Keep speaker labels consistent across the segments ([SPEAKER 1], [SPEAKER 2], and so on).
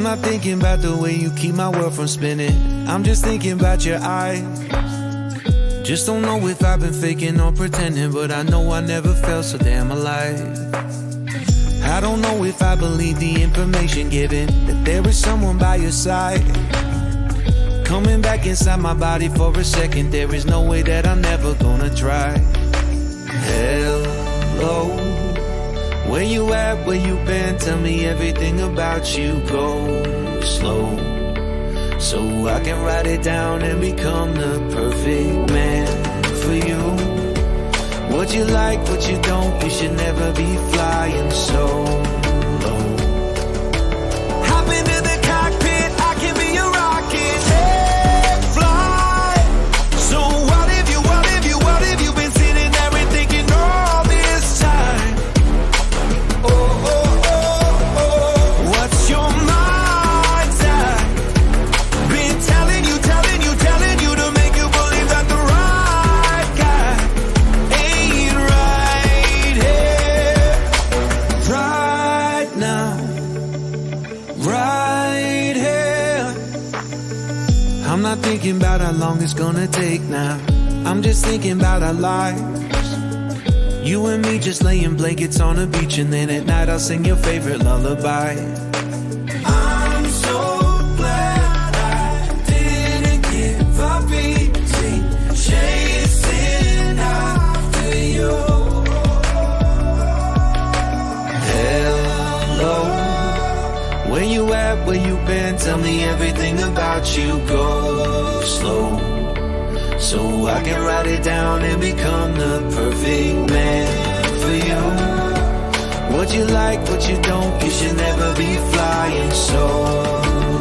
[SPEAKER 1] I'm not thinking about the way you keep my world from spinning. I'm just thinking about your eyes. Just don't know if I've been faking or pretending, but I know I never felt so damn alive. I don't know if I believe the information given, that there is someone by your side, coming back inside my body for a second. There is no way that I'm never gonna try. Hello, where you at, where you been? Tell me everything about you. Go slow, so I can write it down and become the perfect man for you. What you like, what you don't, you should never be flying so low. Hop into the cockpit, I can be your rocket. Hey, fly. So what if you been sitting there and thinking all this time? Oh, oh, oh, oh, what's your mind's eye? Been telling you to make you believe that the right guy ain't right here, right now, right here. I'm not thinking about how long it's gonna take now. I'm just thinking about our lives. You and me just laying blankets on a beach, and then at night I'll sing your favorite lullaby. I'm so glad I didn't give up easy, chasing after you. Hello, where you at, where you been? Tell me everything about you. Go slow, so I can write it down and become the perfect man for you. What you like, what you don't, you should never be flying so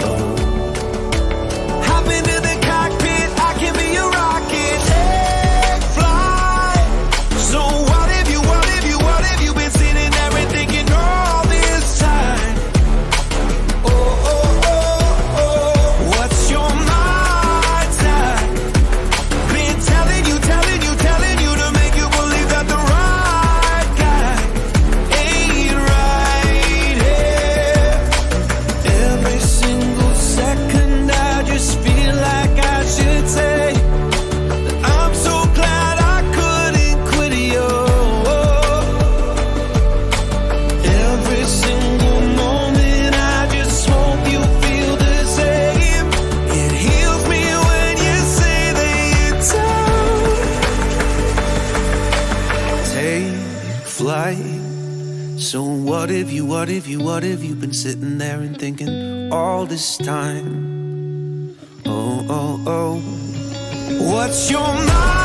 [SPEAKER 1] low. Hop into the cockpit, I can be your rocket. Hey, fly. So what if you been sitting there and thinking all this time? Oh, oh, oh, oh, what's your mind's eye? Been telling you to make you believe that the right guy ain't right here. Every single second I just feel like I should say that I'm so glad I couldn't quit you. Every single moment I just hope you feel the same. It heals me when you say that you're tired. Take flight. So what if you been sitting there and thinking all this time? Oh, oh, oh, what's your mind?